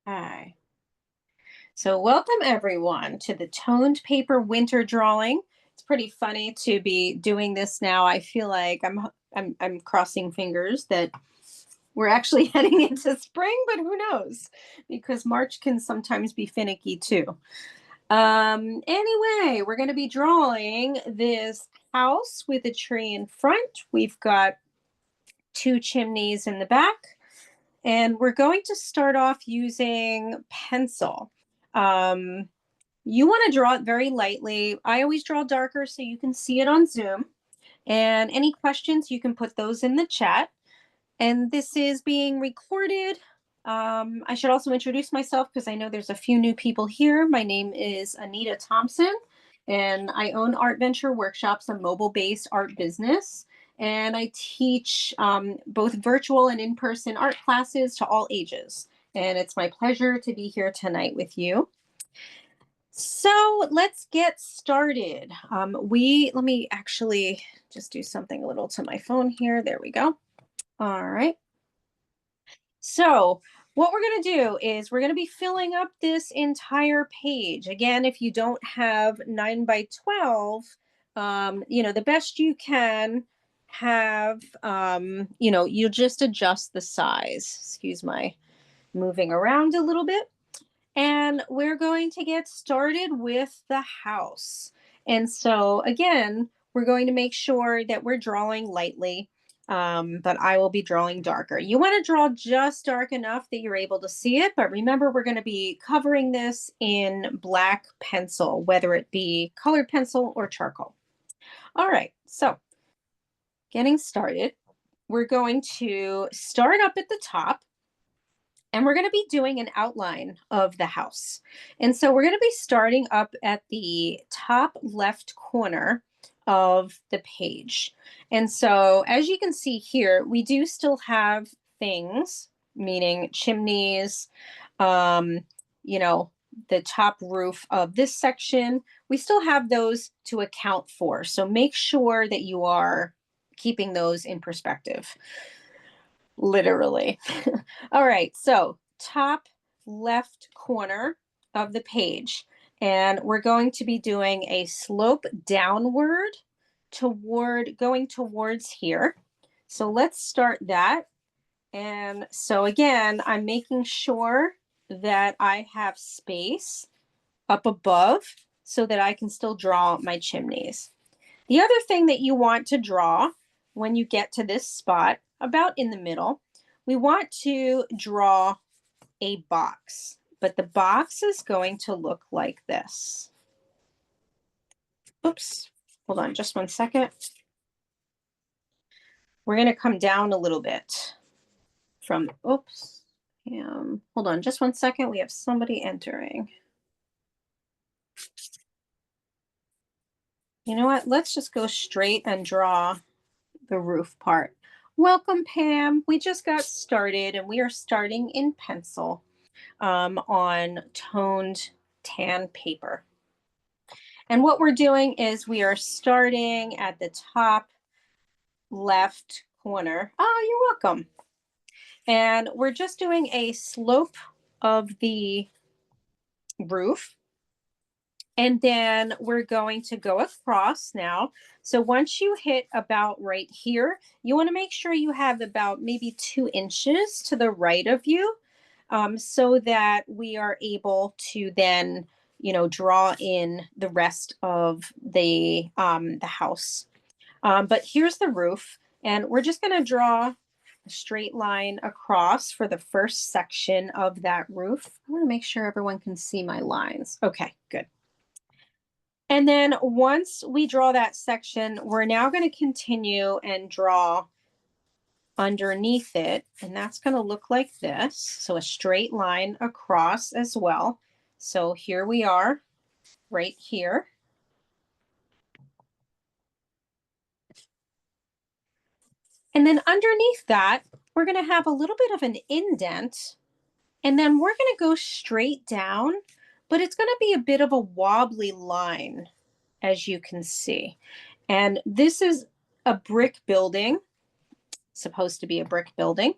Hi. So welcome everyone to the toned paper winter drawing. It's pretty funny to be doing this now. I feel like I'm crossing fingers that we're actually heading into spring, but who knows? Because March can sometimes be finicky too. Anyway, we're going to be drawing this house with a tree in front. We've got two chimneys in the back. And we're going to start off using pencil. Um, you want to draw it very lightly. I always draw darker so you can see it on Zoom. And any questions, you can put those in the chat. And this is being recorded. I should also introduce myself because I know there's a few new people here. My name is Anita Thompson, and I own Art Venture Workshops, a mobile-based art business. And I teach both virtual and in-person art classes to all ages. And it's my pleasure to be here tonight with you. So let's get started. Let me actually just do something a little to my phone here. There we go. All right. So what we're going to do is we're going to be filling up this entire page. Again, if you don't have 9 by 12, the best you can have, you just adjust the size. Excuse my moving around a little bit. And we're going to get started with the house. And so again, we're going to make sure that we're drawing lightly, but I will be drawing darker. You want to draw just dark enough that you're able to see it, but remember we're going to be covering this in black pencil, whether it be colored pencil or charcoal. All right, so getting started, we're going to start up at the top. And we're going to be doing an outline of the house. And so we're going to be starting up at the top left corner of the page. And so as you can see here, we do still have things, meaning chimneys, the top roof of this section. We still have those to account for. So make sure that you are keeping those in perspective. Literally. All right, so top left corner of the page. And we're going to be doing a slope downward going towards here. So let's start that. And so again, I'm making sure that I have space up above so that I can still draw my chimneys. The other thing that you want to draw when you get to this spot, about in the middle, we want to draw a box, but the box is going to look like this. Oops, hold on just one second. We're going to come down a little bit from, oops, hold on just one second. We have somebody entering. You know what? Let's just go straight and draw the roof part. Welcome, Pam. We just got started and we are starting in pencil on toned tan paper. And what we're doing is we are starting at the top left corner. Oh, you're welcome. And we're just doing a slope of the roof. And then we're going to go across now. So once you hit about right here, you want to make sure you have about maybe 2 inches to the right of you, so that we are able to then, draw in the rest of the house. But here's the roof, and we're just going to draw a straight line across for the first section of that roof. I want to make sure everyone can see my lines. Okay, good. And then once we draw that section, we're now going to continue and draw underneath it. And that's going to look like this. So a straight line across as well. So here we are right here. And then underneath that, we're going to have a little bit of an indent. And then we're going to go straight down, but it's going to be a bit of a wobbly line, as you can see. And this is a brick building, supposed to be a brick building.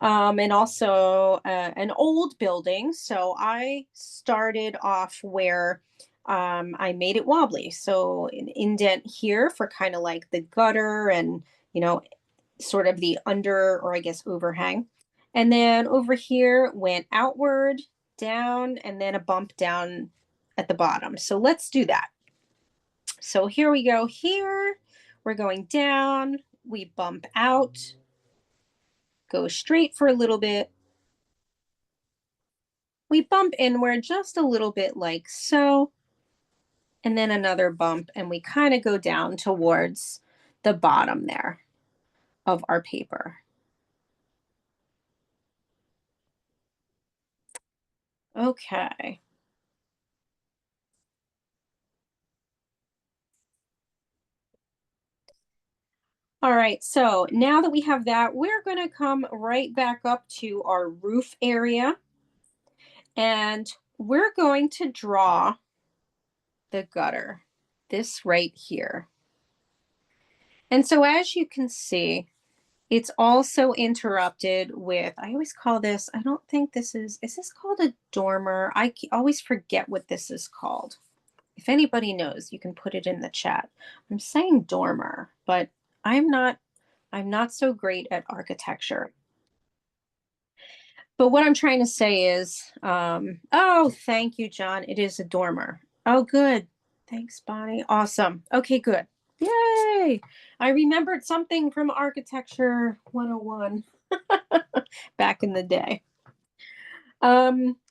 and also an old building. So I started off where I made it wobbly. So an indent here for kind of like the gutter and, you know, sort of the under, or I guess overhang. And then over here went outward, down, and then a bump down at the bottom. So let's do that. So here we go. Here we're going down, we bump out, go straight for a little bit. We bump inward just a little bit like so, and then another bump, and we kind of go down towards the bottom there of our paper. Okay. All right, so now that we have that, we're going to come right back up to our roof area, and we're going to draw the gutter, this right here. And so as you can see, it's also interrupted with, I always call this, I don't think this is this called a dormer? I always forget what this is called. If anybody knows, you can put it in the chat. I'm saying dormer, but I'm not so great at architecture. But what I'm trying to say is, oh, thank you, John. It is a dormer. Oh, good. Thanks, Bonnie. Awesome. Okay, good. Yay. I remembered something from Architecture 101 back in the day.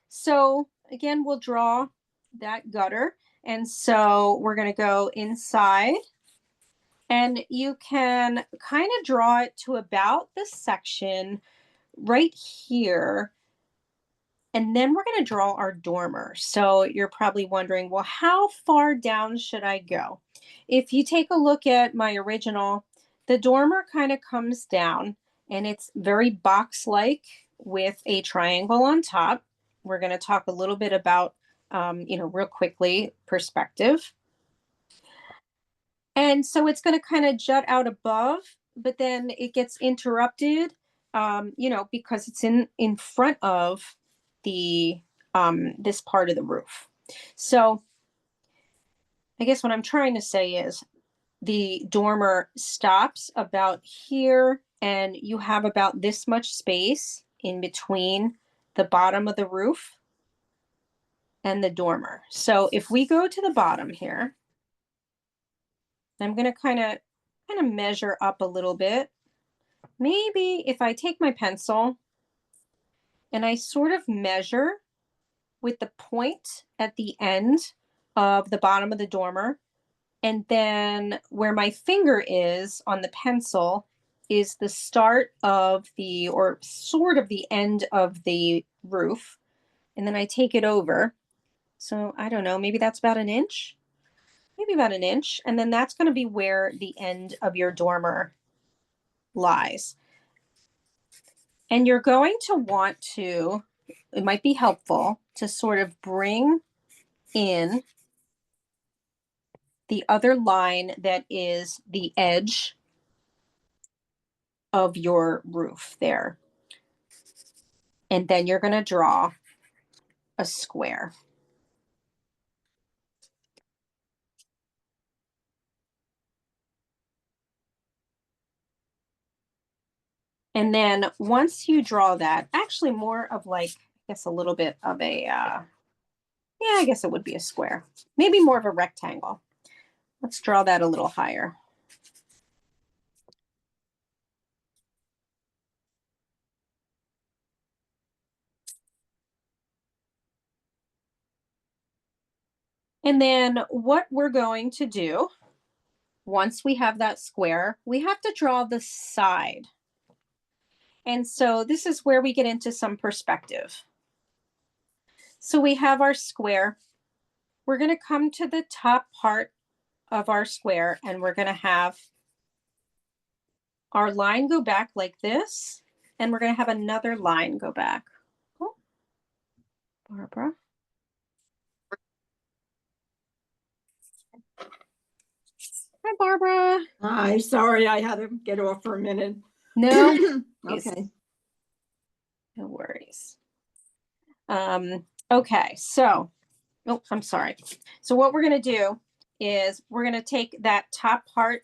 So again, we'll draw that gutter. And so we're going to go inside, and you can kind of draw it to about the section right here. And then we're going to draw our dormer. So you're probably wondering, well, how far down should I go? If you take a look at my original, the dormer kind of comes down, and it's very box-like with a triangle on top. We're going to talk a little bit about, real quickly, perspective. And so it's going to kind of jut out above, but then it gets interrupted, because it's in front of the this part of the roof. So I guess what I'm trying to say is the dormer stops about here, and you have about this much space in between the bottom of the roof and the dormer. So if we go to the bottom here, I'm going to kind of measure up a little bit. Maybe if I take my pencil and I sort of measure with the point at the end of the bottom of the dormer, and then where my finger is on the pencil is the start of the, or sort of the end of the roof. And then I take it over. So I don't know, maybe that's about an inch, maybe about an inch. And then that's going to be where the end of your dormer lies. And you're going to want to, it might be helpful to sort of bring in the other line that is the edge of your roof there. And then you're going to draw a square. And then once you draw that, actually more of like, I guess a little bit of a, yeah, I guess it would be a square. Maybe more of a rectangle. Let's draw that a little higher. And then what we're going to do, once we have that square, we have to draw the side. And so this is where we get into some perspective. So we have our square. We're going to come to the top part of our square, and we're going to have our line go back like this, and we're going to have another line go back. Oh, Barbara. Hi, Barbara. Hi, sorry, I had to get off for a minute. No. Okay. No worries. Okay, so, oh, I'm sorry. So what we're going to do is we're going to take that top part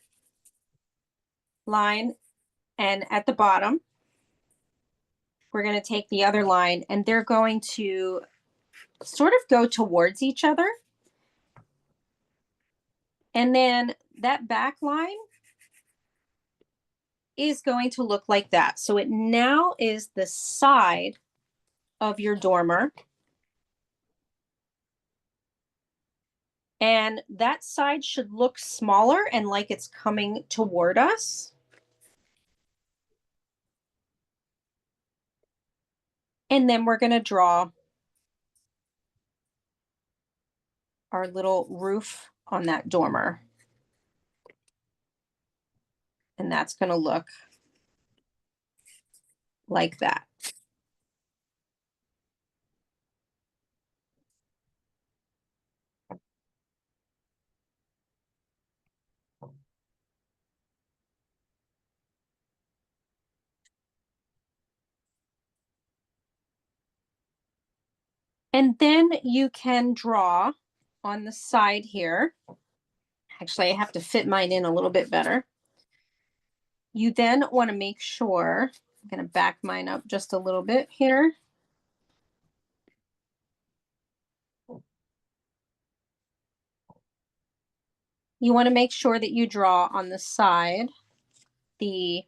line, and at the bottom, we're going to take the other line, and they're going to sort of go towards each other. And then that back line is going to look like that. So it now is the side of your dormer. And that side should look smaller and like it's coming toward us. And then we're going to draw our little roof on that dormer. And that's going to look like that. And then you can draw on the side here. Actually, I have to fit mine in a little bit better. You then want to make sure, I'm going to back mine up just a little bit here. You want to make sure that you draw on the side the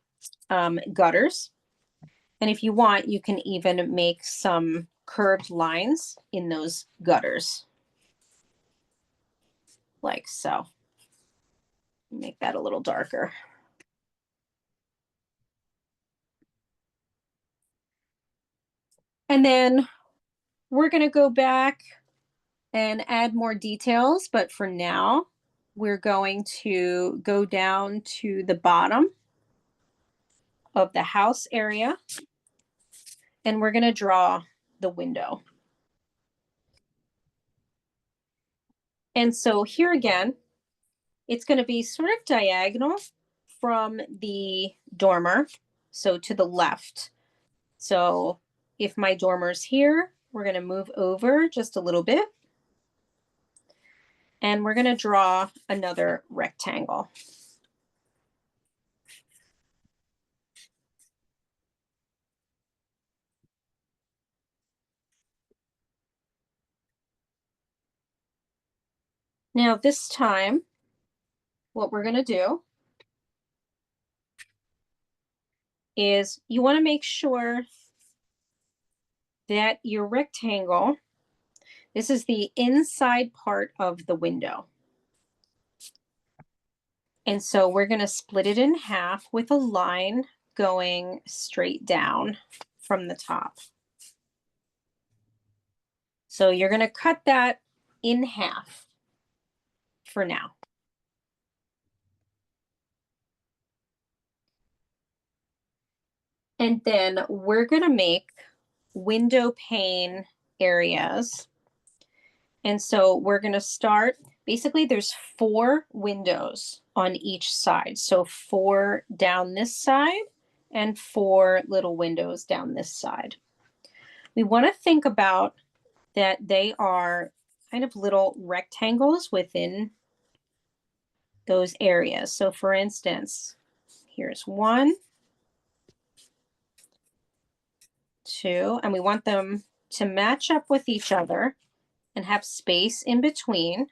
gutters. And if you want, you can even make some curved lines in those gutters, like so. Make that a little darker. And then we're going to go back and add more details, but for now, we're going to go down to the bottom of the house area, and we're going to draw the window. And so here again, it's going to be sort of diagonal from the dormer, so to the left. So if my dormer's here, we're going to move over just a little bit, and we're going to draw another rectangle. Now this time, what we're going to do is you want to make sure that your rectangle, this is the inside part of the window. And so we're going to split it in half with a line going straight down from the top. So you're going to cut that in half for now. And then we're going to make window pane areas. And so we're going to start, basically there's 4 windows on each side. So 4 down this side and 4 little windows down this side. We want to think about that they are kind of little rectangles within those areas. So for instance, here's 1, 2, and we want them to match up with each other and have space in between.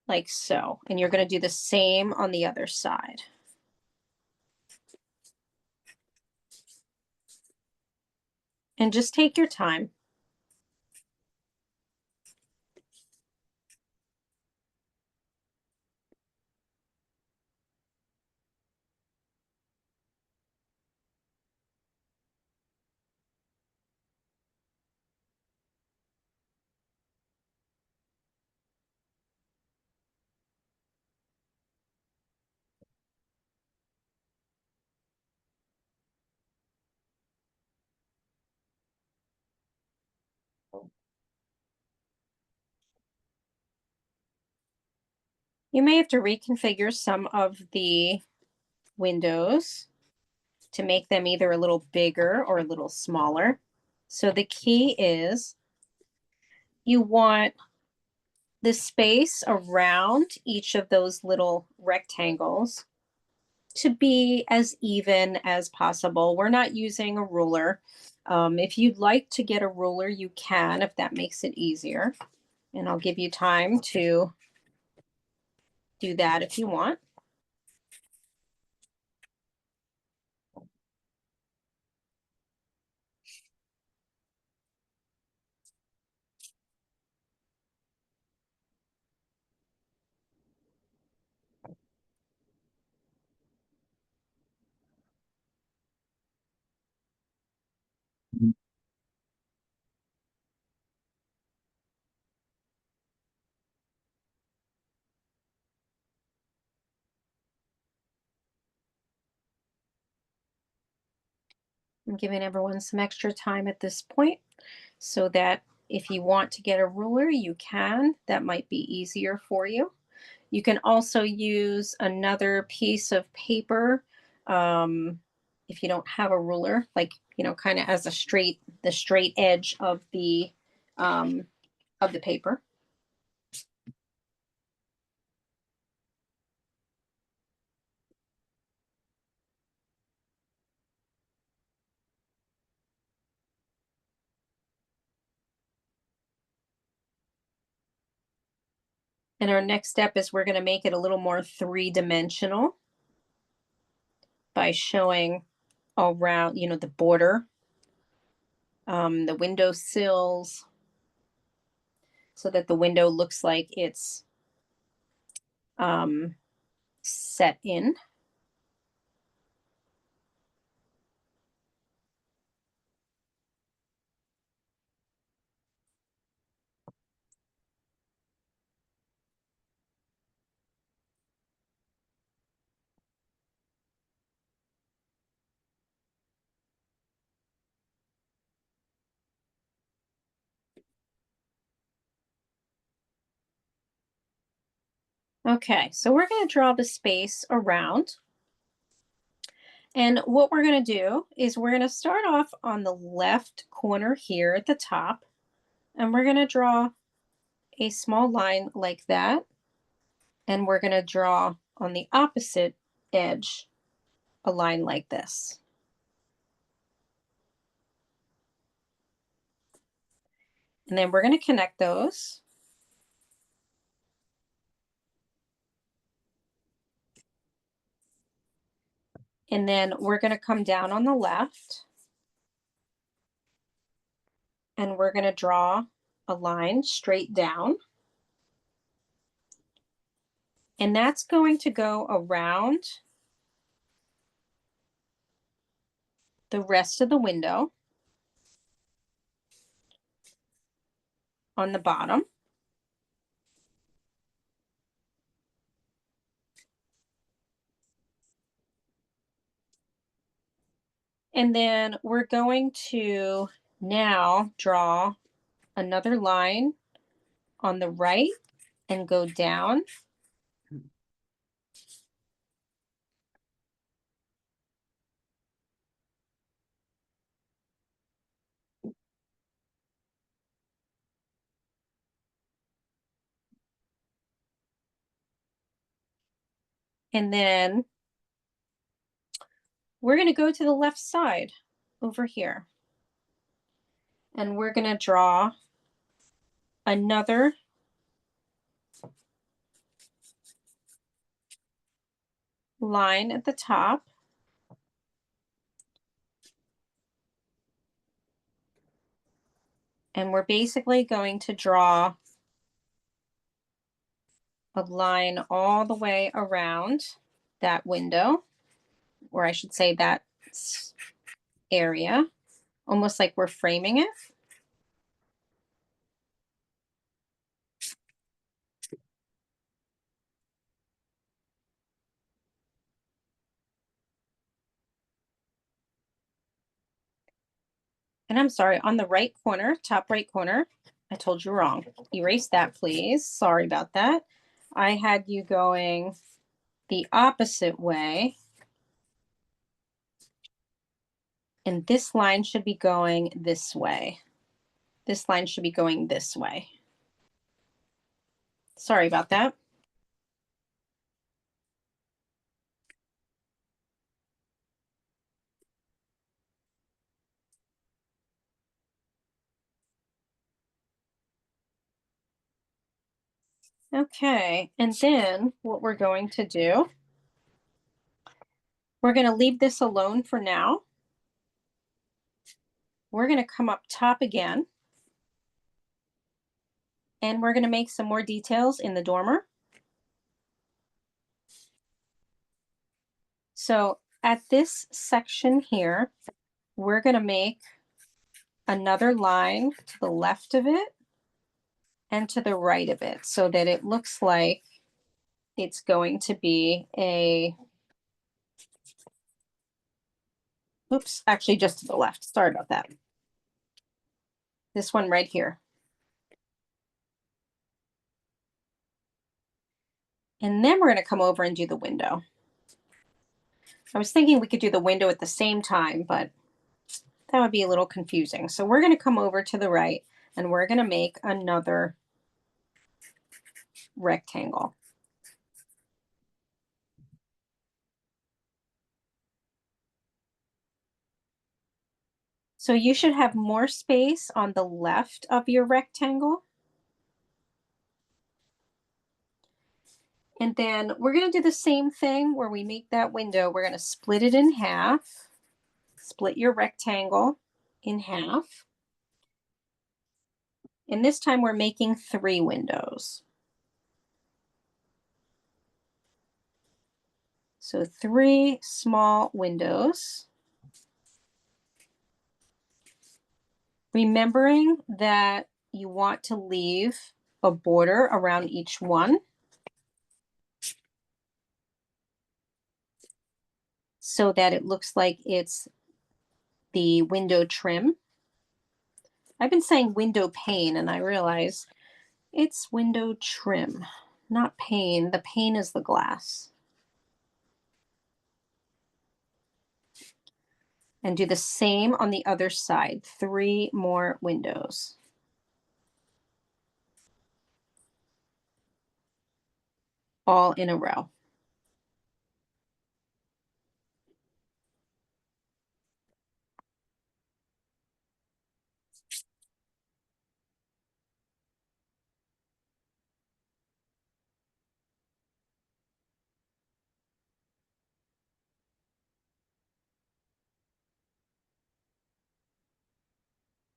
Like so. And you're going to do the same on the other side. And just take your time. You may have to reconfigure some of the windows to make them either a little bigger or a little smaller. So the key is you want the space around each of those little rectangles to be as even as possible. We're not using a ruler. If you'd like to get a ruler, you can, if that makes it easier. And I'll give you time to do that if you want. I'm giving everyone some extra time at this point so that if you want to get a ruler, you can. That might be easier for you. You can also use another piece of paper if you don't have a ruler, like, kind of as the straight edge of the paper. And our next step is we're going to make it a little more three-dimensional by showing around, the border, the window sills, so that the window looks like it's set in. Okay, so we're going to draw the space around. And what we're going to do is we're going to start off on the left corner here at the top, and we're going to draw a small line like that. And we're going to draw on the opposite edge a line like this. And then we're going to connect those. And then we're going to come down on the left. And we're going to draw a line straight down. And that's going to go around the rest of the window on the bottom. And then we're going to now draw another line on the right and go down. And then we're going to go to the left side over here. And we're going to draw another line at the top. And we're basically going to draw a line all the way around that window, or I should say that area, almost like we're framing it. And I'm sorry, on the right corner, top right corner, I told you wrong. Erase that, please. Sorry about that. I had you going the opposite way. And this line should be going this way. This line should be going this way. Sorry about that. Okay, and then what we're going to do, we're going to leave this alone for now. We're going to come up top again, and we're going to make some more details in the dormer. So at this section here, we're going to make another line to the left of it and to the right of it so that it looks like it's going to be a, oops, actually just to the left. Sorry about that. This one right here. And then we're going to come over and do the window. I was thinking we could do the window at the same time, but that would be a little confusing. So we're going to come over to the right and we're going to make another rectangle. So you should have more space on the left of your rectangle. And then we're going to do the same thing where we make that window. We're going to split it in half, split your rectangle in half. And this time we're making 3 windows. So 3 small windows. Remembering that you want to leave a border around each one. So that it looks like it's the window trim. I've been saying window pane and I realize it's window trim, not pane. The pane is the glass. And do the same on the other side. 3 more windows. All in a row.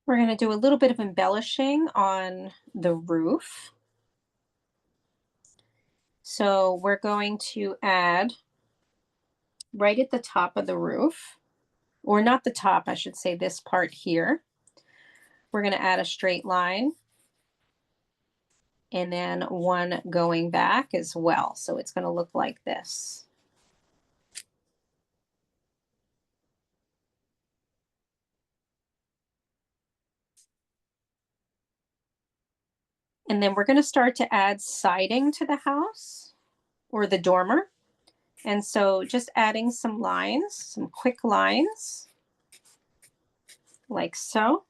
We're going to do a little bit of embellishing on the roof. So we're going to add right at the top of the roof, or not the top, I should say this part here. We're going to add a straight line and then one going back as well. So it's going to look like this. And then we're going to start to add siding to the house or the dormer. And so just adding some lines, some quick lines, like so.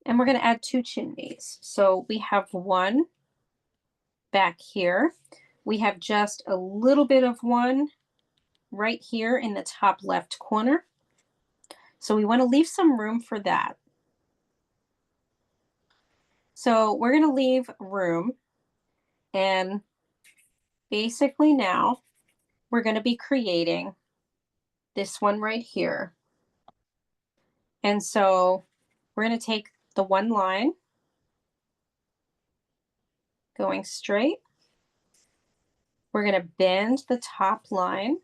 And we're going to add 2 chimneys. So we have one back here. We have just a little bit of one right here in the top left corner. So we want to leave some room for that. So we're going to leave room, and basically now we're going to be creating this one right here. And so we're going to take the one line going straight. We're going to bend the top line.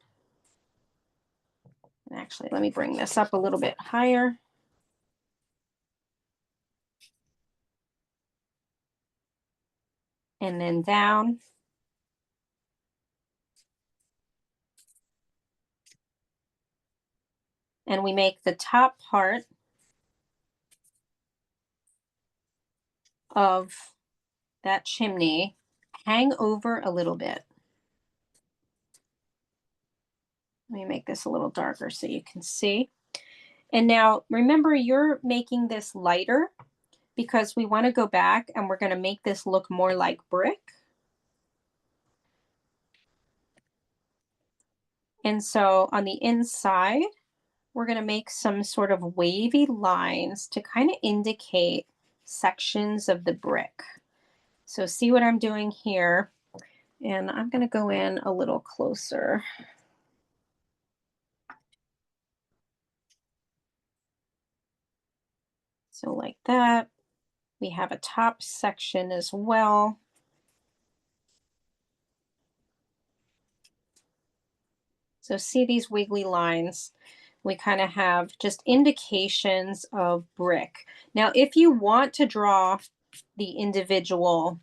And actually, let me bring this up a little bit higher. And then down. And we make the top part of that chimney hang over a little bit. Let me make this a little darker so you can see. And now remember, you're making this lighter because we want to go back and we're going to make this look more like brick. And so on the inside, we're going to make some sort of wavy lines to kind of indicate sections of the brick. So see what I'm doing here. And I'm going to go in a little closer. So like that. We have a top section as well. So see these wiggly lines? We kind of have just indications of brick. Now, if you want to draw the individual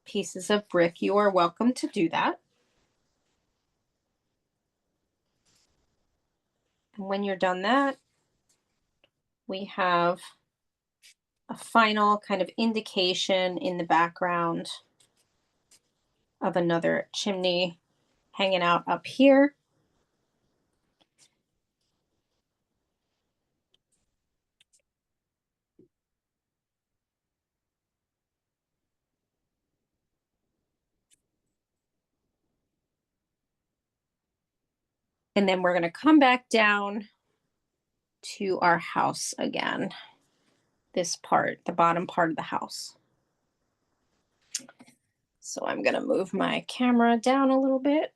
pieces of brick, you are welcome to do that. And when you're done that, we have a final kind of indication in the background of another chimney hanging out up here. And then we're going to come back down to our house again. This part, the bottom part of the house. So I'm going to move my camera down a little bit.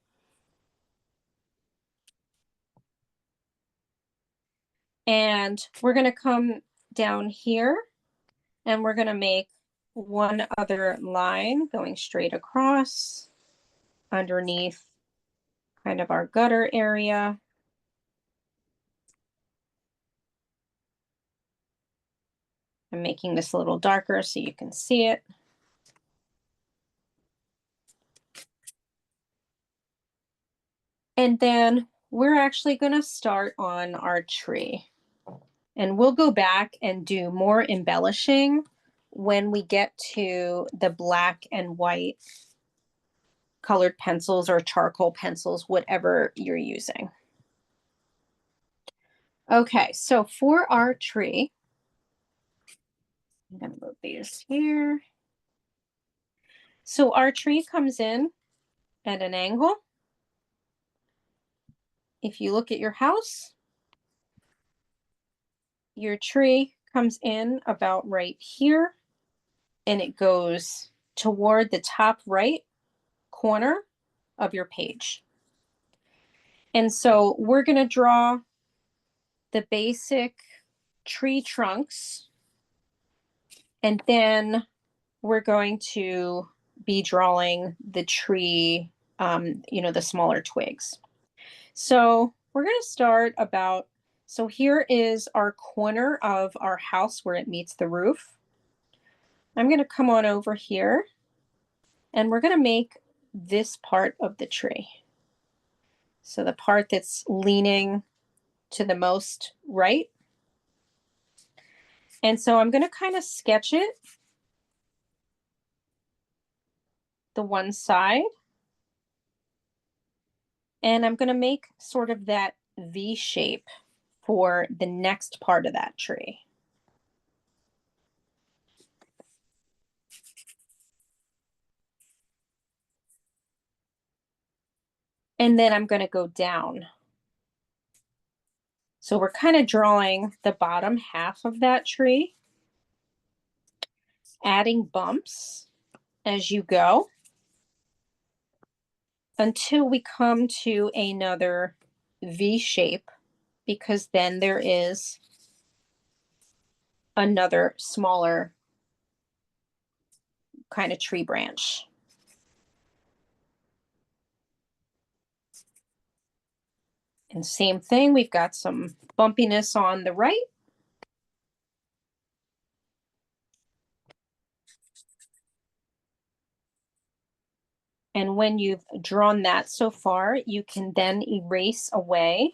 And we're going to come down here and we're going to make one other line going straight across underneath kind of our gutter area. I'm making this a little darker so you can see it. And then we're actually going to start on our tree. And we'll go back and do more embellishing when we get to the black and white colored pencils or charcoal pencils, whatever you're using. Okay, so for our tree, I'm going to move these here. So our tree comes in at an angle. If you look at your house, your tree comes in about right here and it goes toward the top right corner of your page. And so we're going to draw the basic tree trunks, and then we're going to be drawing the tree, the smaller twigs. So we're going to start about, so here is our corner of our house where it meets the roof. I'm going to come on over here and we're going to make this part of the tree. So the part that's leaning to the most right. And so I'm going to kind of sketch it, the one side. And I'm going to make sort of that V shape for the next part of that tree. And then I'm going to go down. So we're kind of drawing the bottom half of that tree, adding bumps as you go until we come to another V shape, because then there is another smaller kind of tree branch. And same thing, we've got some bumpiness on the right. And when you've drawn that so far, you can then erase away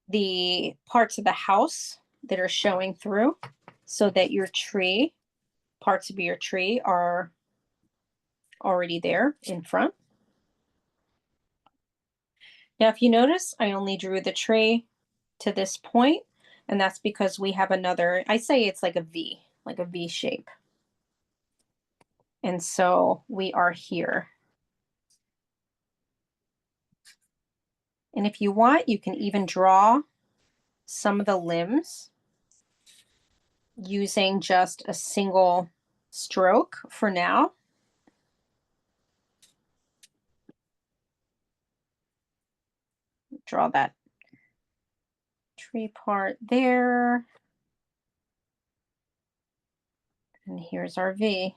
the parts of the house that are showing through so that your tree, parts of your tree are already there in front. Now, if you notice, I only drew the tree to this point, and that's because we have another, I say it's like a V shape. And so we are here. And if you want, you can even draw some of the limbs using just a single stroke for now. Draw that tree part there. And here's our V.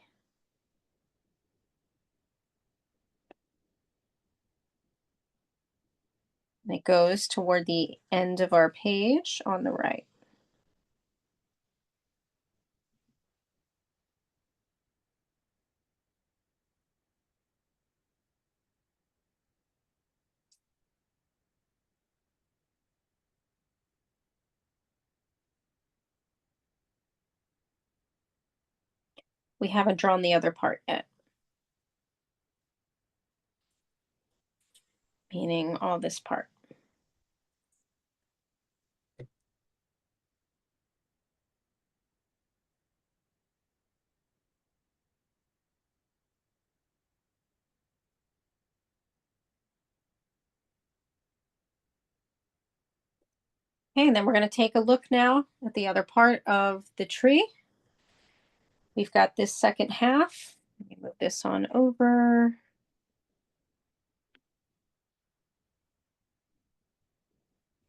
And it goes toward the end of our page on the right. We haven't drawn the other part yet, meaning all this part. Okay, and then we're going to take a look now at the other part of the tree. We've got this second half. Let me move this on over.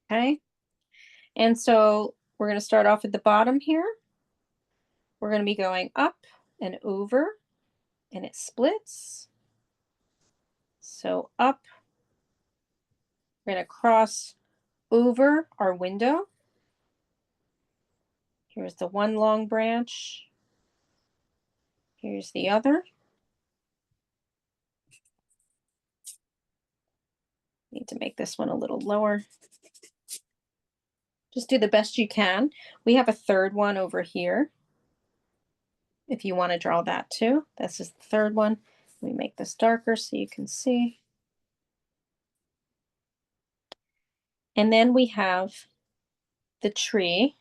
Okay, and so we're going to start off at the bottom here. We're going to be going up and over, and it splits. So up, we're going to cross over our window. Here's the one long branch. Here's the other. Need to make this one a little lower. Just do the best you can. We have a third one over here. If you want to draw that too, this is the third one. Let me make this darker so you can see. And then we have the tree.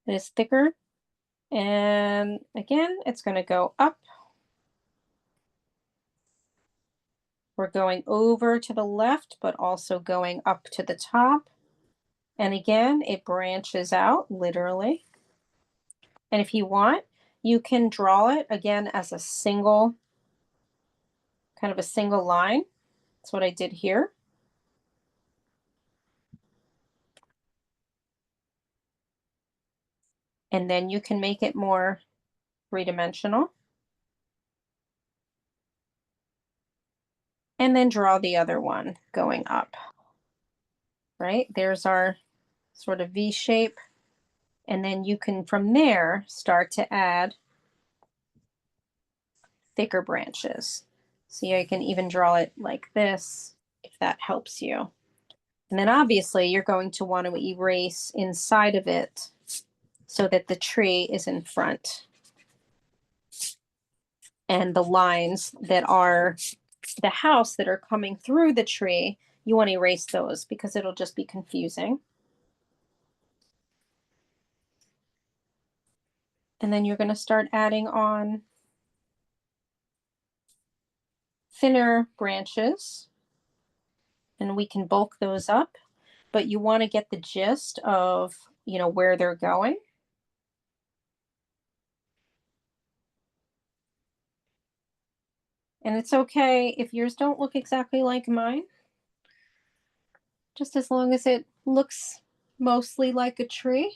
It is thicker. And again, it's going to go up. We're going over to the left, but also going up to the top. And again, it branches out literally. And if you want, you can draw it again as a single, kind of a single line. That's what I did here. And then you can make it more three-dimensional. And then draw the other one going up. Right? There's our sort of V shape. And then you can, from there, start to add thicker branches. See, I can even draw it like this, if that helps you. And then obviously you're going to want to erase inside of it so that the tree is in front. And the lines that are the house that are coming through the tree, you want to erase those because it'll just be confusing. And then you're going to start adding on thinner branches. And we can bulk those up, but you want to get the gist of, you know, where they're going. And it's okay if yours don't look exactly like mine, just as long as it looks mostly like a tree.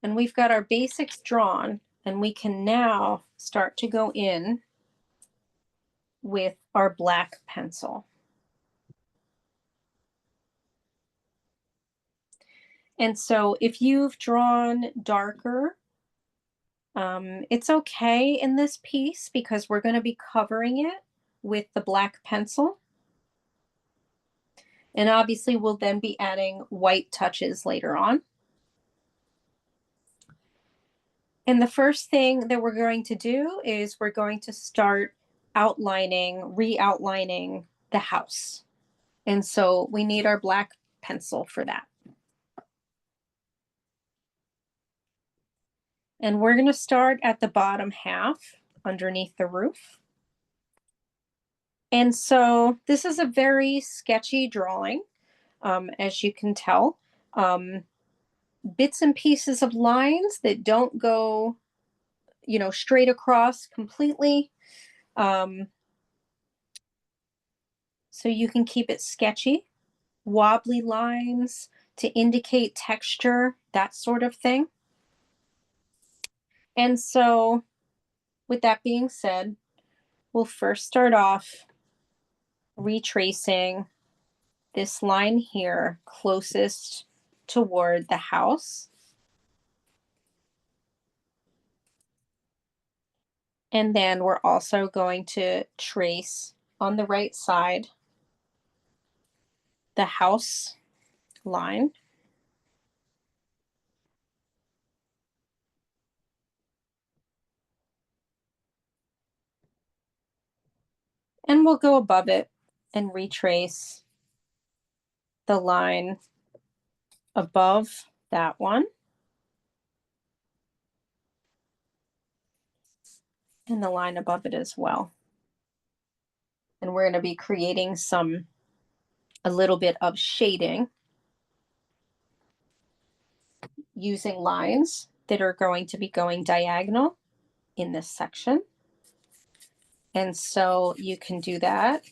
And we've got our basics drawn, and we can now start to go in with our black pencil. And so if you've drawn darker, it's okay in this piece because we're going to be covering it with the black pencil. And obviously we'll then be adding white touches later on. And the first thing that we're going to do is we're going to start outlining, re-outlining the house. And so we need our black pencil for that. And we're going to start at the bottom half underneath the roof. And so this is a very sketchy drawing, as you can tell. Bits and pieces of lines that don't go, straight across completely. So you can keep it sketchy, wobbly lines to indicate texture, that sort of thing. And so with that being said, we'll first start off retracing this line here closest toward the house. And then we're also going to trace on the right side the house line. And we'll go above it and retrace the line above that one. And the line above it as well. And we're going to be creating a little bit of shading using lines that are going to be going diagonal in this section. And so you can do that.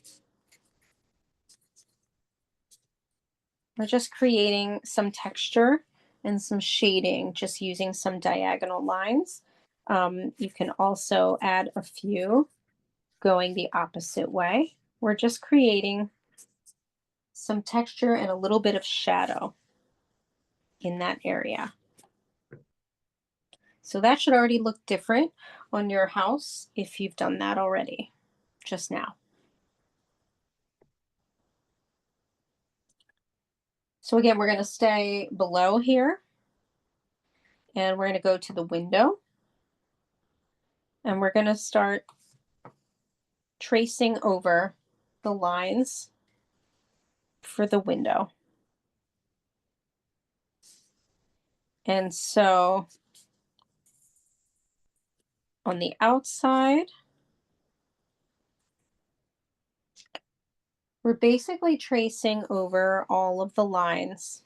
We're just creating some texture and some shading, just using some diagonal lines. You can also add a few going the opposite way. We're just creating some texture and a little bit of shadow in that area. So that should already look different on your house if you've done that already, just now. So again, we're going to stay below here, and we're going to go to the window, and we're going to start tracing over the lines for the window. And so on the outside, we're basically tracing over all of the lines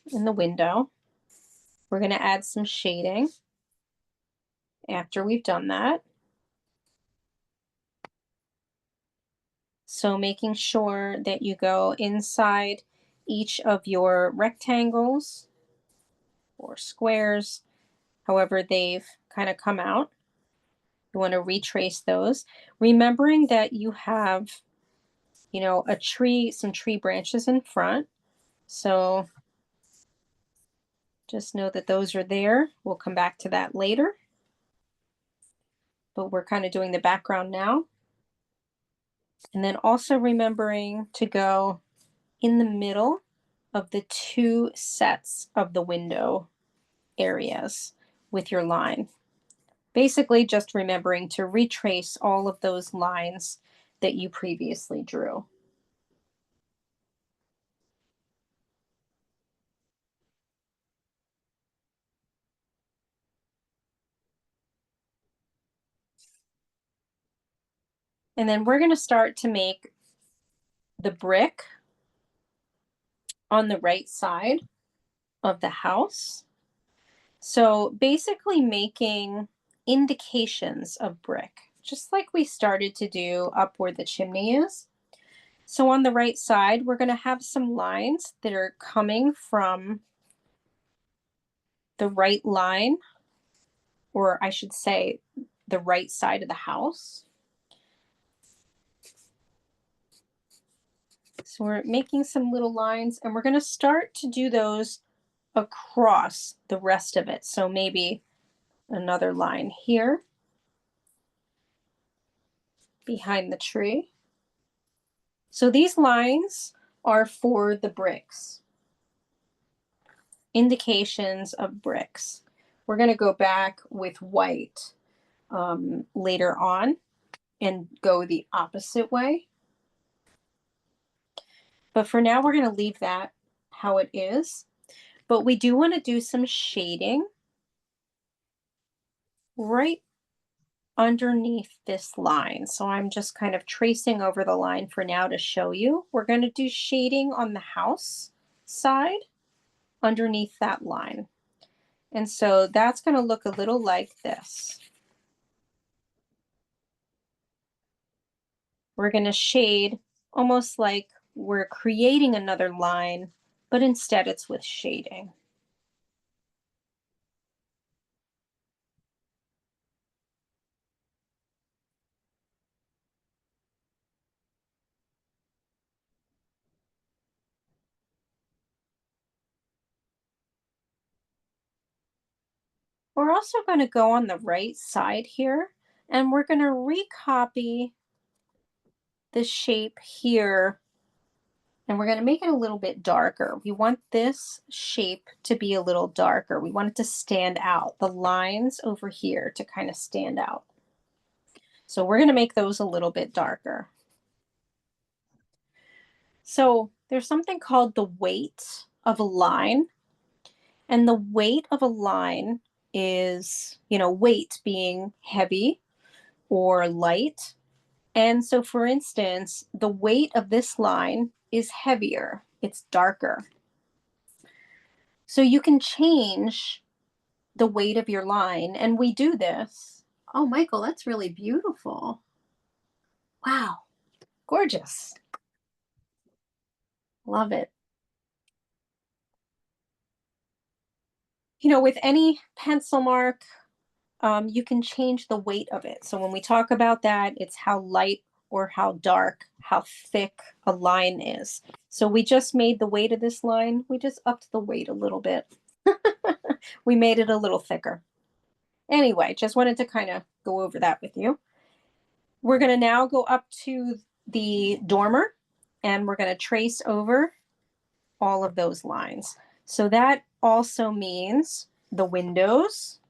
in the window. We're going to add some shading after we've done that. So making sure that you go inside each of your rectangles or squares, however they've kind of come out. You want to retrace those, remembering that you have, a tree, some tree branches in front. So just know that those are there. We'll come back to that later. But we're kind of doing the background now. And then also remembering to go in the middle of the two sets of the window areas with your line. Basically just remembering to retrace all of those lines that you previously drew. And then we're going to start to make the brick on the right side of the house. So basically making indications of brick, just like we started to do up where the chimney is. So on the right side, we're going to have some lines that are coming from the right line, or I should say the right side of the house. So we're making some little lines, and we're going to start to do those across the rest of it. So maybe another line here behind the tree. So these lines are for the bricks, indications of bricks. We're going to go back with white later on and go the opposite way. But for now, we're going to leave that how it is. But we do want to do some shading right underneath this line. So I'm just kind of tracing over the line for now to show you. We're going to do shading on the house side underneath that line. And so that's going to look a little like this. We're going to shade almost like we're creating another line, but instead it's with shading. We're also going to go on the right side here, and we're going to recopy the shape here, and we're going to make it a little bit darker. We want this shape to be a little darker. We want it to stand out, the lines over here to kind of stand out. So we're going to make those a little bit darker. So there's something called the weight of a line. And the weight of a line is, weight being heavy or light. And so, for instance, the weight of this line is heavier, it's darker. So you can change the weight of your line, and we do this. Oh, Michael, that's really beautiful. Wow, gorgeous. Love it. With any pencil mark, you can change the weight of it. So when we talk about that, it's how light or how dark, how thick a line is. So we just made the weight of this line. We just upped the weight a little bit. We made it a little thicker. Anyway, just wanted to kind of go over that with you. We're going to now go up to the dormer, and we're going to trace over all of those lines. So that also means the windows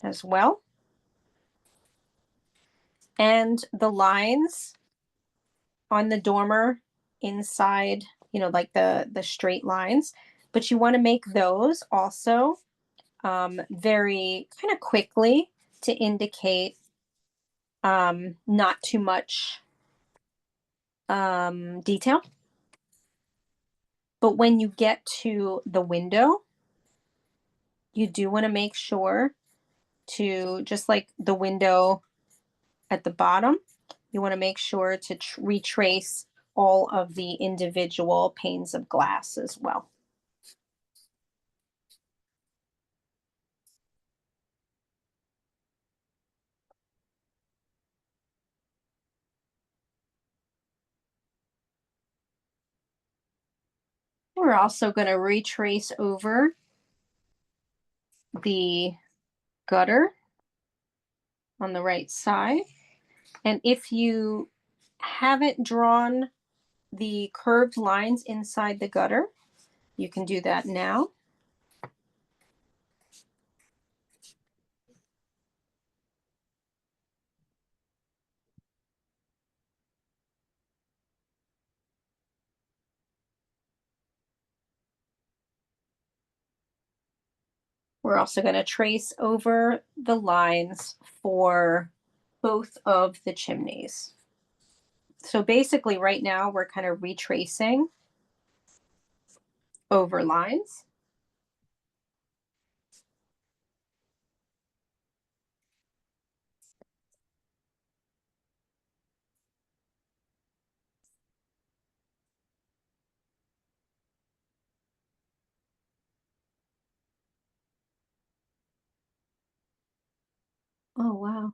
as well. And the lines on the dormer inside, like the straight lines, but you want to make those also very kind of quickly to indicate not too much detail. But when you get to the window, you do want to make sure to, just like the window at the bottom, you want to make sure to retrace all of the individual panes of glass as well. We're also going to retrace over the gutter on the right side. And if you haven't drawn the curved lines inside the gutter, you can do that now. We're also going to trace over the lines for both of the chimneys. So basically right now we're kind of retracing over lines. Oh, wow.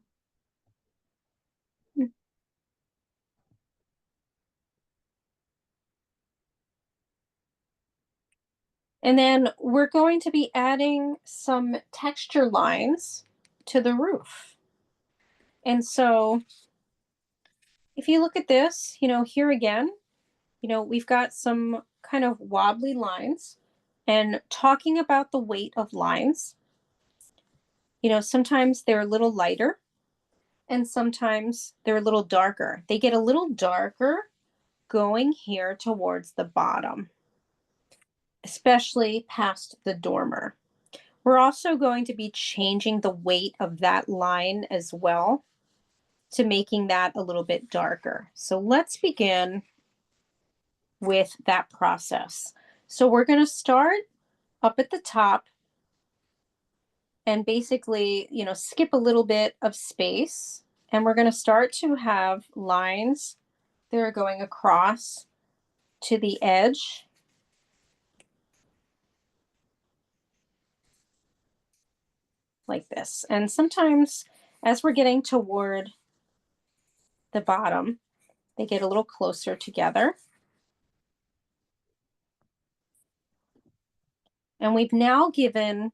Mm. And then we're going to be adding some texture lines to the roof. And so if you look at this, here again, we've got some kind of wobbly lines. And talking about the weight of lines, sometimes they're a little lighter and sometimes they're a little darker. They get a little darker going here towards the bottom, especially past the dormer. We're also going to be changing the weight of that line as well to making that a little bit darker. So let's begin with that process. So we're going to start up at the top and basically, skip a little bit of space. And we're going to start to have lines that are going across to the edge. Like this. And sometimes as we're getting toward the bottom, they get a little closer together. And we've now given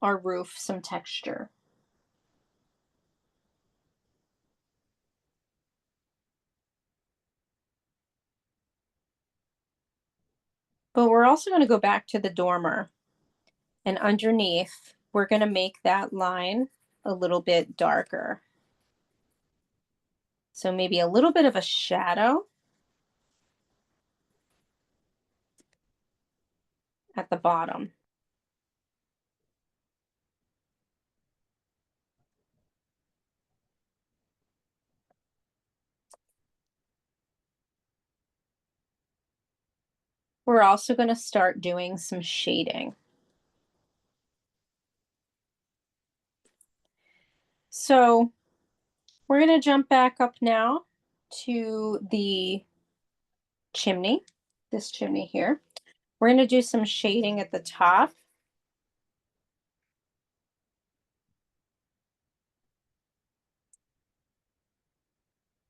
our roof some texture. But we're also going to go back to the dormer, and underneath, we're going to make that line a little bit darker. So maybe a little bit of a shadow at the bottom. We're also going to start doing some shading. So we're going to jump back up now to the chimney, this chimney here. We're going to do some shading at the top.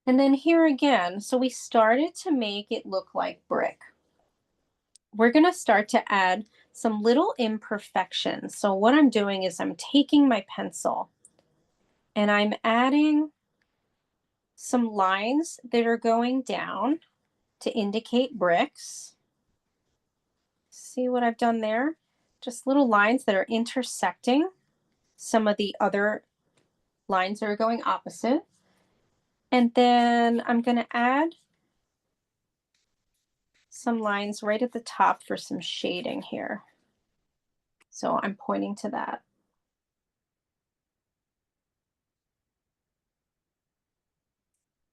And then here again, so we started to make it look like brick. We're going to start to add some little imperfections. So what I'm doing is I'm taking my pencil and I'm adding some lines that are going down to indicate bricks. See what I've done there? Just little lines that are intersecting some of the other lines that are going opposite. And then I'm going to add some lines right at the top for some shading here. So I'm pointing to that.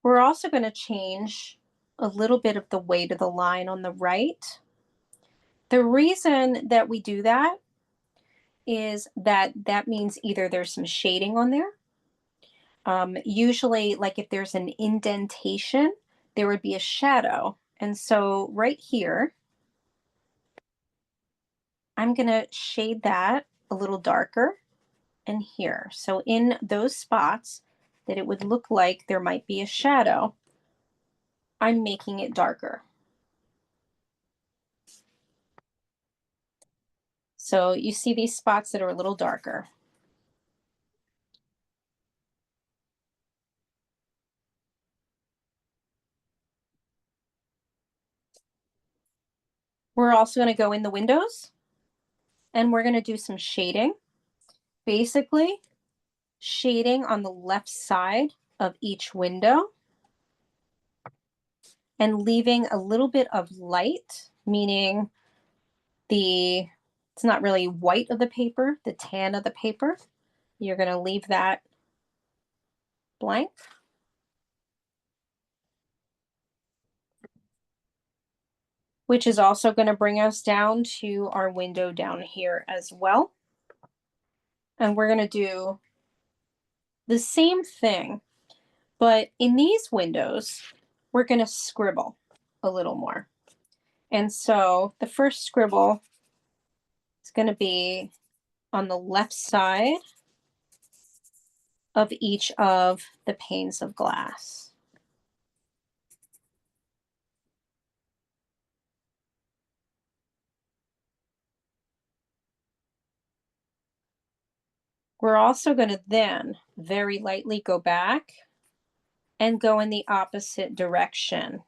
We're also going to change a little bit of the weight of the line on the right. The reason that we do that is that means either there's some shading on there. Usually, like if there's an indentation, there would be a shadow. And so right here, I'm going to shade that a little darker and here. So in those spots that it would look like there might be a shadow, I'm making it darker. So you see these spots that are a little darker. We're also going to go in the windows and we're going to do some shading. Basically, shading on the left side of each window and leaving a little bit of light, meaning it's not really white of the paper, the tan of the paper. You're going to leave that blank. Which is also going to bring us down to our window down here as well. And we're going to do the same thing, but in these windows, we're going to scribble a little more. And so the first scribble is going to be on the left side of each of the panes of glass. We're also going to then very lightly go back and go in the opposite direction.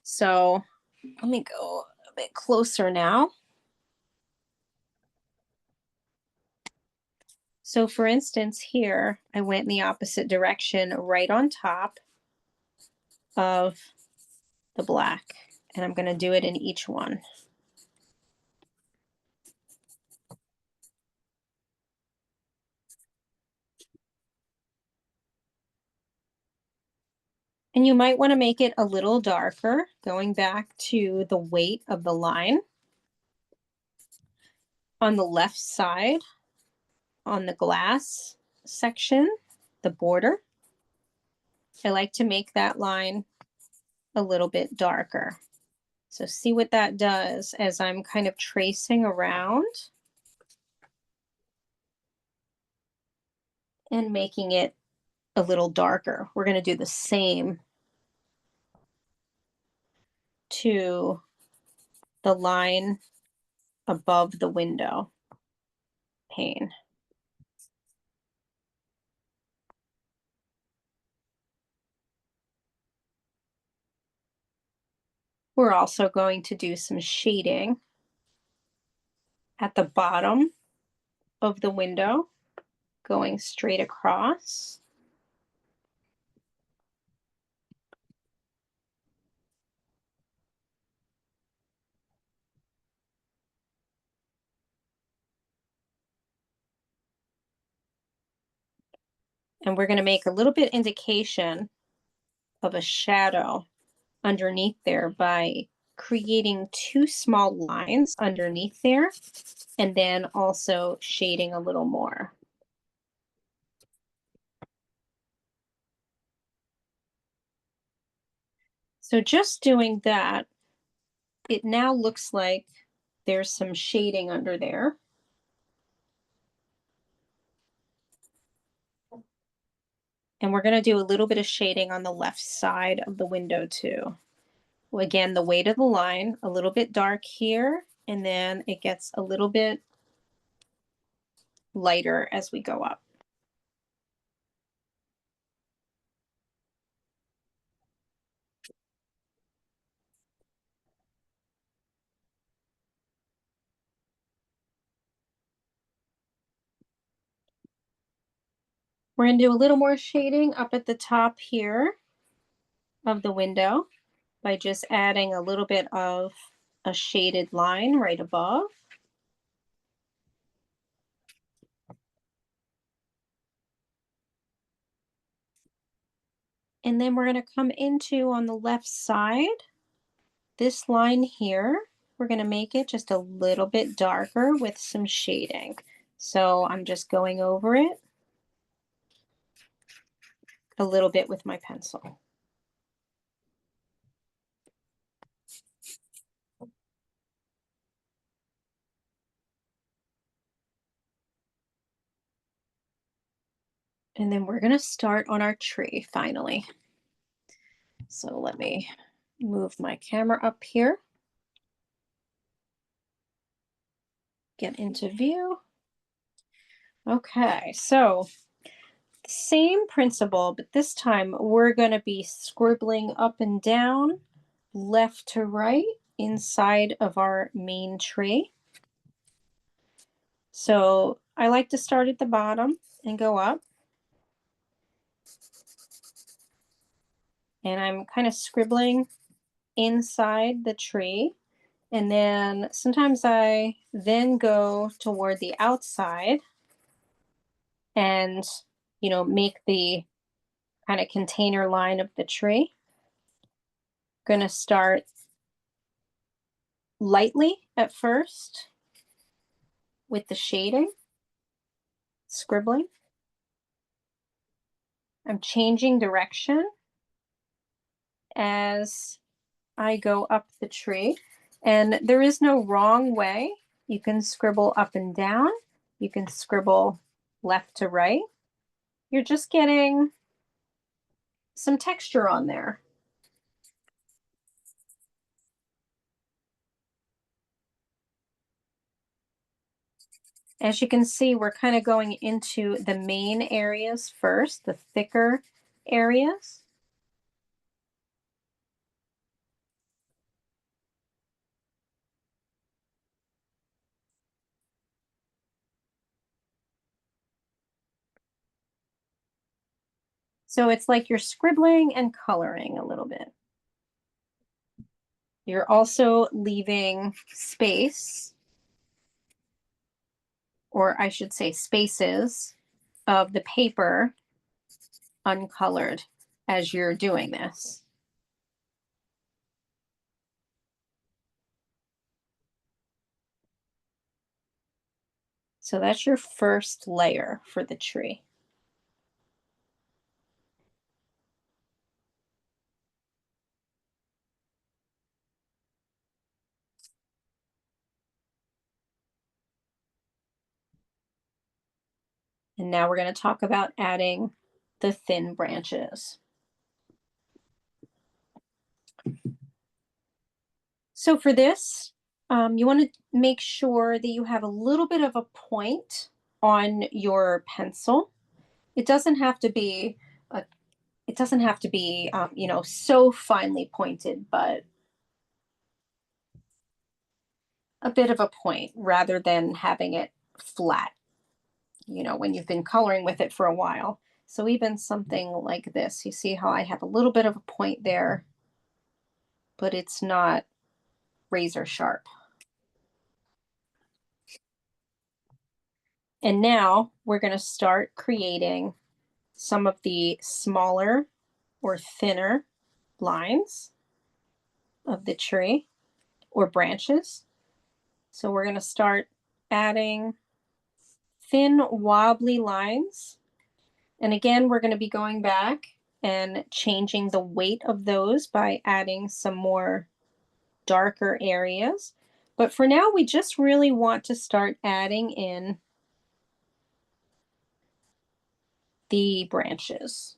So let me go a bit closer now. So for instance, here, I went in the opposite direction right on top of the black, and I'm going to do it in each one. And you might want to make it a little darker, going back to the weight of the line. On the left side, on the glass section, the border, I like to make that line a little bit darker. So see what that does as I'm kind of tracing around and making it a little darker. We're going to do the same to the line above the window pane. We're also going to do some shading at the bottom of the window, going straight across. And we're going to make a little bit indication of a shadow underneath there by creating two small lines underneath there, and then also shading a little more. So just doing that, it now looks like there's some shading under there. And we're going to do a little bit of shading on the left side of the window too. Again, the weight of the line, a little bit dark here, and then it gets a little bit lighter as we go up. We're going to do a little more shading up at the top here of the window by just adding a little bit of a shaded line right above. And then we're going to come into on the left side, this line here, we're going to make it just a little bit darker with some shading. So I'm just going over it a little bit with my pencil. And then we're going to start on our tree finally. So let me move my camera up here. Get into view. Okay, so same principle, but this time we're going to be scribbling up and down, left to right inside of our main tree. So I like to start at the bottom and go up. And I'm kind of scribbling inside the tree. And then sometimes I then go toward the outside and, make the kind of container line of the tree. Going to start lightly at first with the shading, scribbling. I'm changing direction as I go up the tree. And there is no wrong way. You can scribble up and down. You can scribble left to right. you're just getting some texture on there. As you can see, we're kind of going into the main areas first, the thicker areas. So it's like you're scribbling and coloring a little bit. You're also leaving space, or I should say spaces, of the paper uncolored as you're doing this. So that's your first layer for the tree. And now we're going to talk about adding the thin branches. So for this, you want to make sure that you have a little bit of a point on your pencil. It doesn't have to be a, it doesn't have to be so finely pointed, but a bit of a point rather than having it flat, when you've been coloring with it for a while. So even something like this, you see how I have a little bit of a point there, but it's not razor sharp. And now we're going to start creating some of the smaller or thinner lines of the tree or branches. So we're going to start adding thin wobbly lines. And again, we're going to be going back and changing the weight of those by adding some more darker areas. But for now, we just really want to start adding in the branches.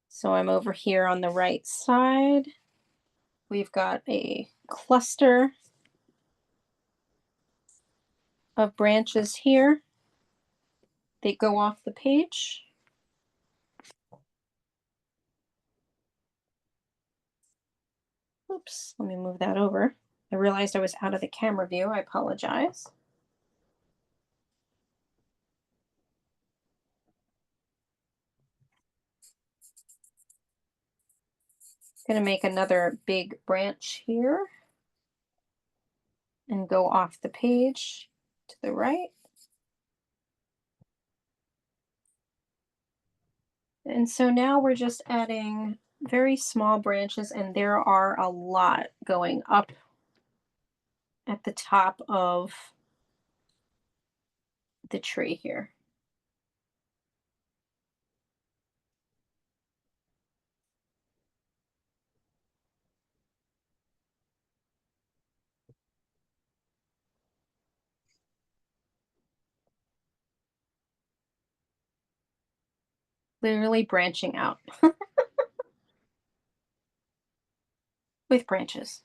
So I'm over here on the right side. We've got a cluster of branches here. They go off the page. Oops, let me move that over. I realized I was out of the camera view. I apologize. Going to make another big branch here and go off the page to the right. And so now we're just adding very small branches, and there are a lot going up at the top of the tree here. Literally branching out with branches.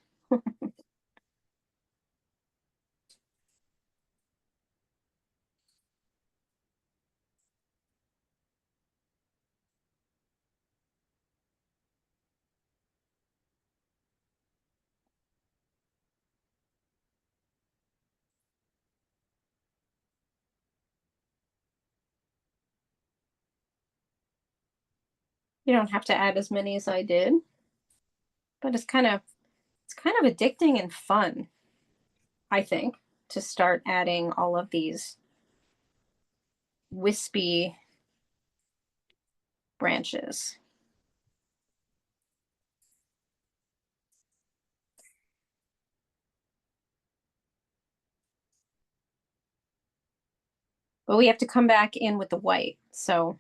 You don't have to add as many as I did, but it's kind of addicting and fun, I think, to start adding all of these wispy branches. But we have to come back in with the white. So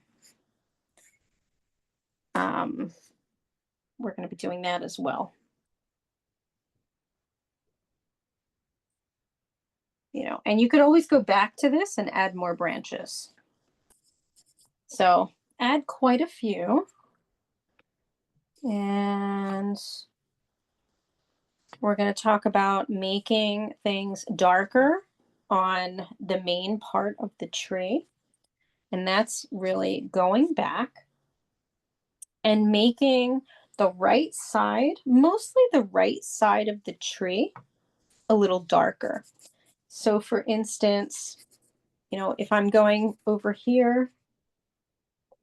we're going to be doing that as well. and you could always go back to this and add more branches. So add quite a few. And we're going to talk about making things darker on the main part of the tree. And that's really going back and making the right side, mostly the right side of the tree, a little darker. So for instance, if I'm going over here,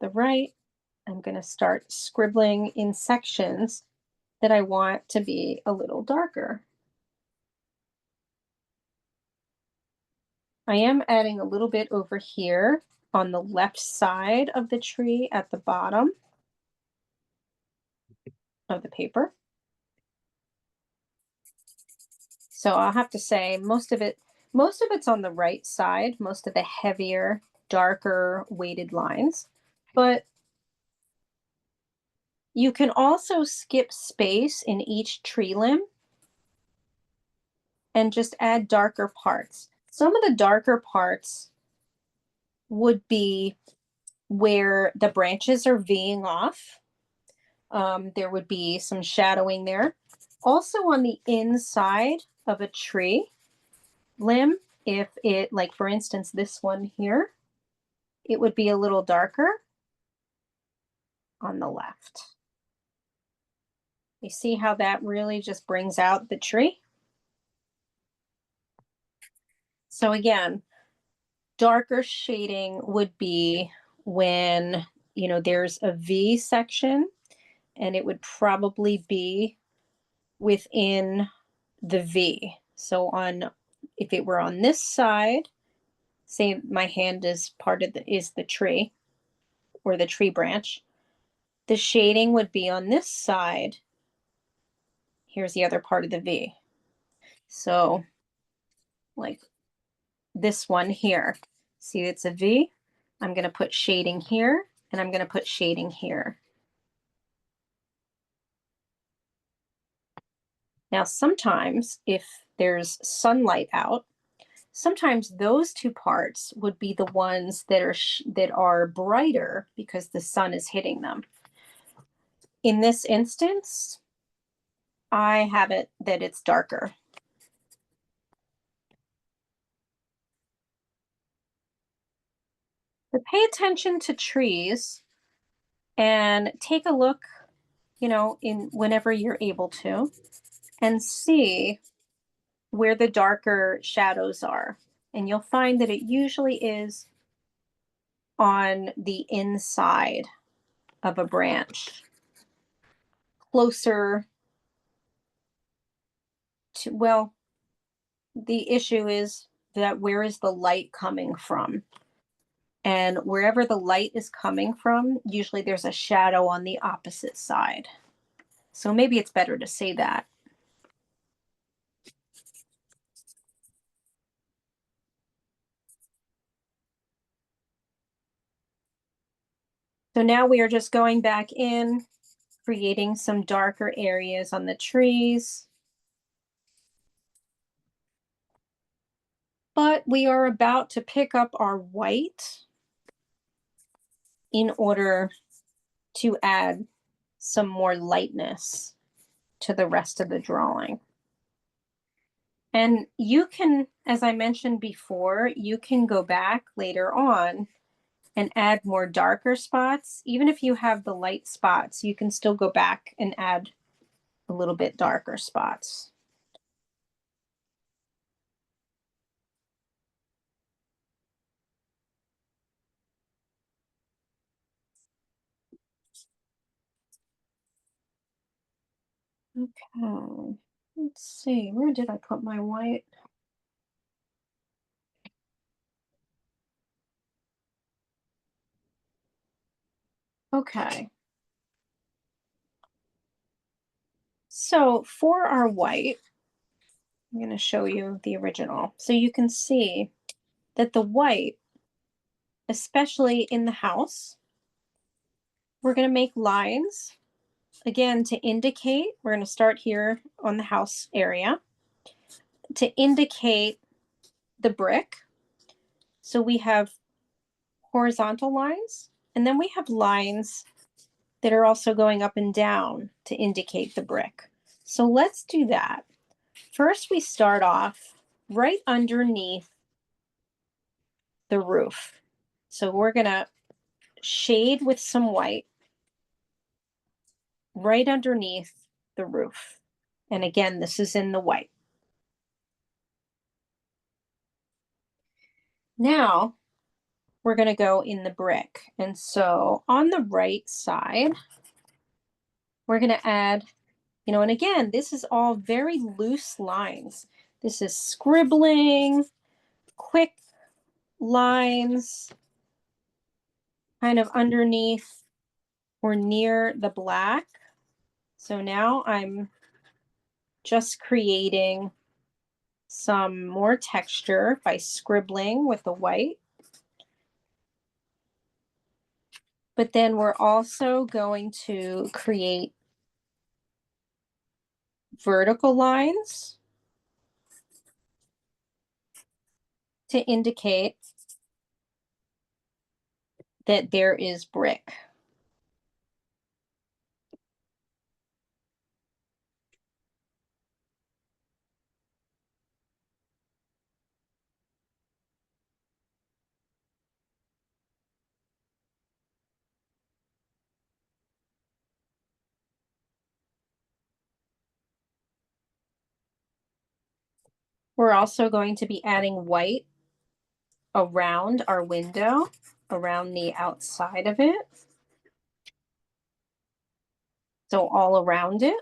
the right, I'm going to start scribbling in sections that I want to be a little darker. I am adding a little bit over here on the left side of the tree at the bottom of the paper. So I'll have to say most of it's on the right side, most of the heavier, darker weighted lines. But you can also skip space in each tree limb and just add darker parts. Some of the darker parts would be where the branches are V'ing off. There would be some shadowing there. Also on the inside of a tree limb, if it, like for instance, this one here, it would be a little darker on the left. You see how that really just brings out the tree? So again, darker shading would be when, there's a V section, and it would probably be within the V. So if it were on this side, say my hand is is the tree or the tree branch, the shading would be on this side. Here's the other part of the V. So like this one here, see it's a V. I'm going to put shading here, and I'm going to put shading here. Now, sometimes if there's sunlight out, sometimes those two parts would be the ones that are brighter because the sun is hitting them. In this instance, I have it that it's darker. But pay attention to trees and take a look, in whenever you're able to, and see where the darker shadows are. And you'll find that it usually is on the inside of a branch, closer to, well, the issue is that where is the light coming from? And wherever the light is coming from, usually there's a shadow on the opposite side. So maybe it's better to say that. So now we are just going back in, creating some darker areas on the trees. But we are about to pick up our white in order to add some more lightness to the rest of the drawing. And you can, as I mentioned before, you can go back later on and add more darker spots. Even if you have the light spots, you can still go back and add a little bit darker spots. Okay, let's see, where did I put my white? Okay. So for our white, I'm going to show you the original. So you can see that the white, especially in the house, we're going to make lines again to indicate, we're going to start here on the house area to indicate the brick. So we have horizontal lines, and then we have lines that are also going up and down to indicate the brick. So let's do that. First, we start off right underneath the roof. So we're gonna shade with some white right underneath the roof. And again, this is in the white. Now we're gonna go in the brick. And so on the right side, we're gonna add, and again, this is all very loose lines. This is scribbling, quick lines, kind of underneath or near the black. So now I'm just creating some more texture by scribbling with the white. But then we're also going to create vertical lines to indicate that there is brick. We're also going to be adding white around our window, around the outside of it. So all around it.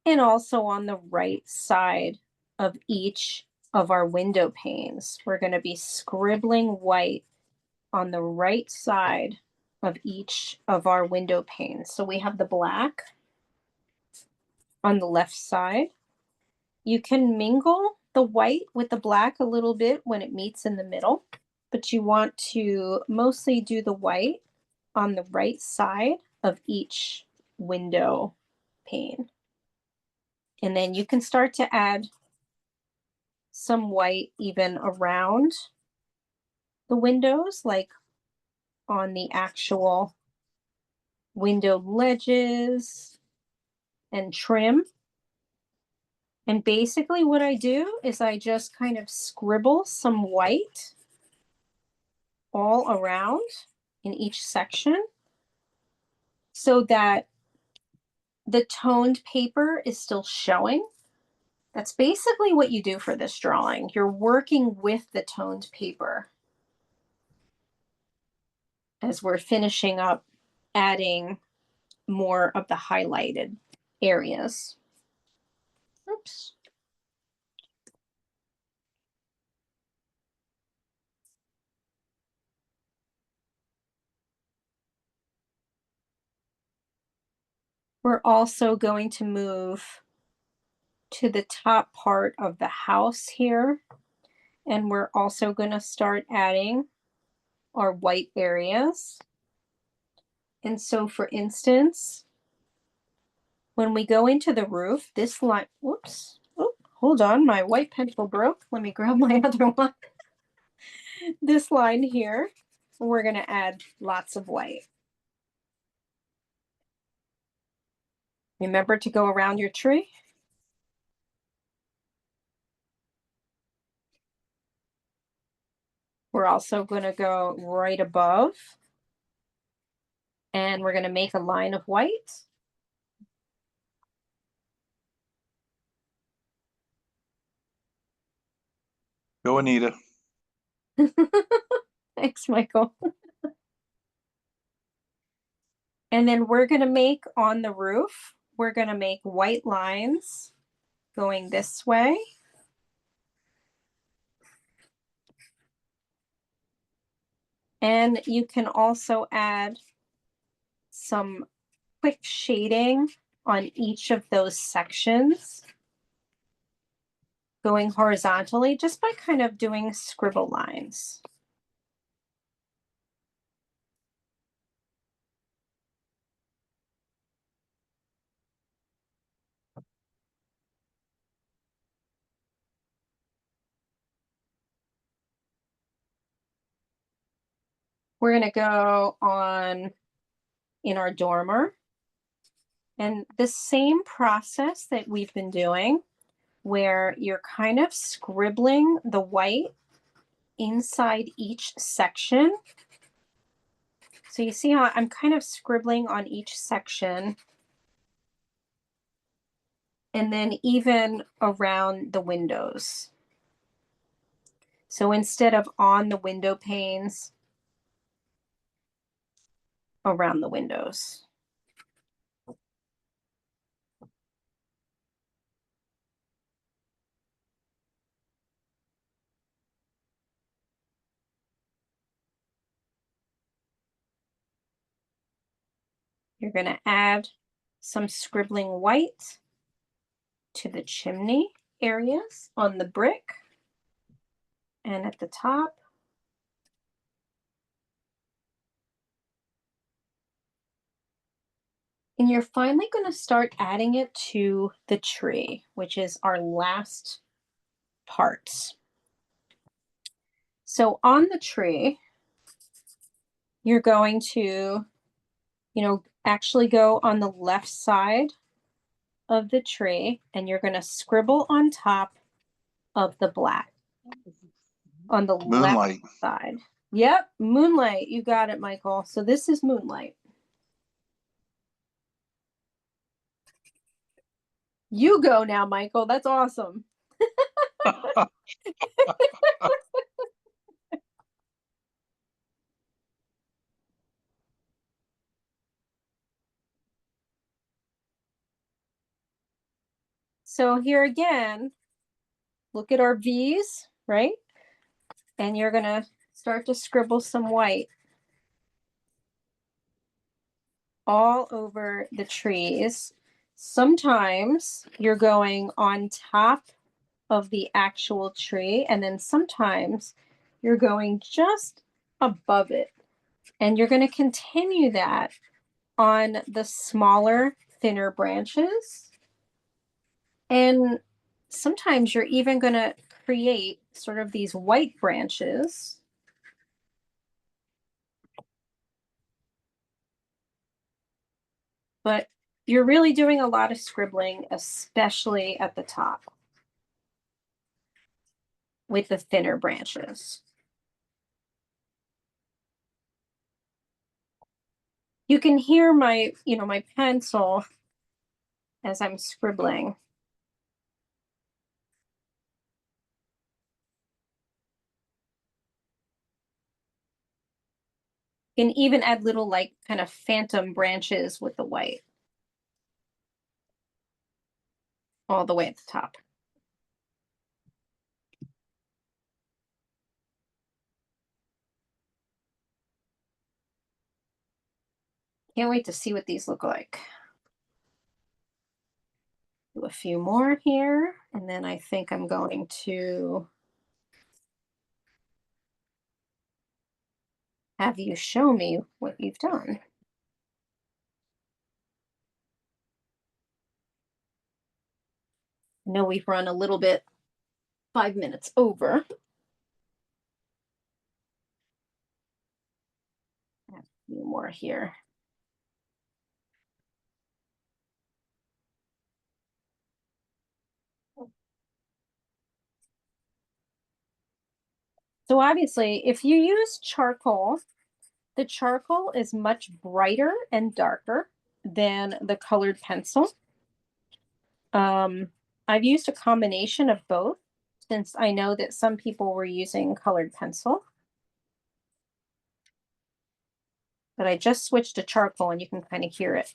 And also on the right side of each of our window panes. We're going to be scribbling white on the right side of each of our window panes. So we have the black on the left side. You can mingle the white with the black a little bit when it meets in the middle, but you want to mostly do the white on the right side of each window pane. And then you can start to add some white even around the windows, like on the actual window ledges and trim. And basically what I do is I just kind of scribble some white all around in each section so that the toned paper is still showing. That's basically what you do for this drawing. You're working with the toned paper as we're finishing up adding more of the highlighted areas. Oops. We're also going to move to the top part of the house here. And we're also going to start adding our white areas. And so for instance, when we go into the roof, this line, whoops, oh, hold on, my white pencil broke. Let me grab my other one. This line here, we're going to add lots of white. Remember to go around your tree. We're also going to go right above, and we're going to make a line of white. Go, Anita. Thanks, Michael. And then we're going to make on the roof, we're going to make white lines going this way. And you can also add some quick shading on each of those sections, going horizontally just by kind of doing scribble lines. We're going to go on in our dormer. And the same process that we've been doing, where you're kind of scribbling the white inside each section. So you see how I'm kind of scribbling on each section, and then even around the windows. So instead of on the window panes, around the windows. You're going to add some scribbling white to the chimney areas on the brick and at the top. And you're finally going to start adding it to the tree, which is our last part. So on the tree, you're going to, actually go on the left side of the tree, and you're going to scribble on top of the black on the Moonlight. left side. Yep, moonlight. You got it, Michael. So this is moonlight. You go now, Michael. That's awesome. So here again, look at our V's, right? And you're going to start to scribble some white all over the trees. Sometimes you're going on top of the actual tree, and then sometimes you're going just above it. And you're going to continue that on the smaller, thinner branches. And sometimes you're even going to create sort of these white branches. But you're really doing a lot of scribbling, especially at the top with the thinner branches. You can hear my, my pencil as I'm scribbling. And even add little like kind of phantom branches with the white all the way at the top. Can't wait to see what these look like. Do a few more here, and then I think I'm going to have you show me what you've done. I know we've run a little bit, 5 minutes over. A few more here. So obviously, if you use charcoal, the charcoal is much brighter and darker than the colored pencil. I've used a combination of both, since I know that some people were using colored pencil. But I just switched to charcoal, and you can kind of hear it.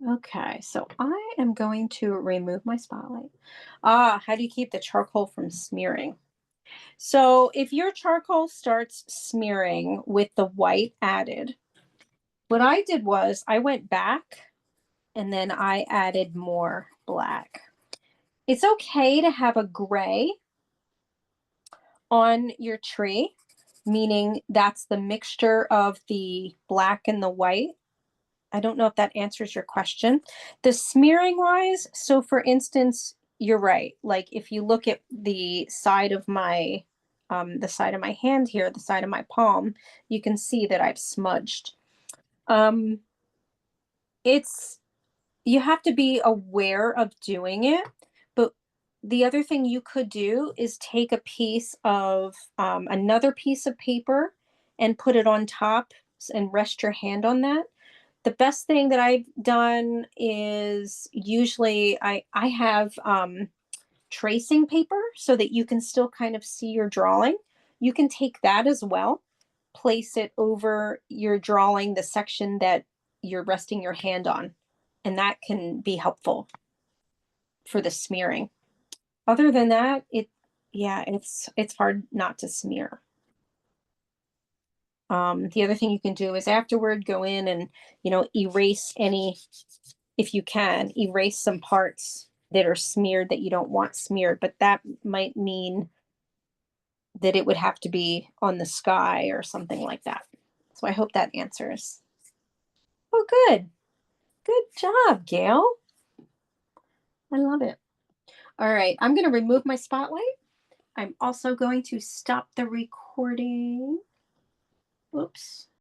Okay, so I am going to remove my spotlight. How do you keep the charcoal from smearing? So if your charcoal starts smearing with the white added, what I did was I went back and then I added more black. It's okay to have a gray on your tree, meaning that's the mixture of the black and the white. I don't know if that answers your question. The smearing wise, so for instance, you're right. Like if you look at the side of my hand here, the side of my palm, you can see that I've smudged. Um, it's you have to be aware of doing it, but the other thing you could do is take a piece of another piece of paper and put it on top and rest your hand on that. The best thing that I've done is usually I have tracing paper so that you can still kind of see your drawing. You can take that as well, place it over your drawing, the section that you're resting your hand on, and that can be helpful for the smearing. Other than that, yeah, it's hard not to smear. The other thing you can do is afterward go in and erase any, if you can, erase some parts that are smeared that you don't want smeared, but that might mean that it would have to be on the sky or something like that. So I hope that answers. Oh, good. Good job, Gail. I love it. All right, I'm going to remove my spotlight. I'm also going to stop the recording. Whoops.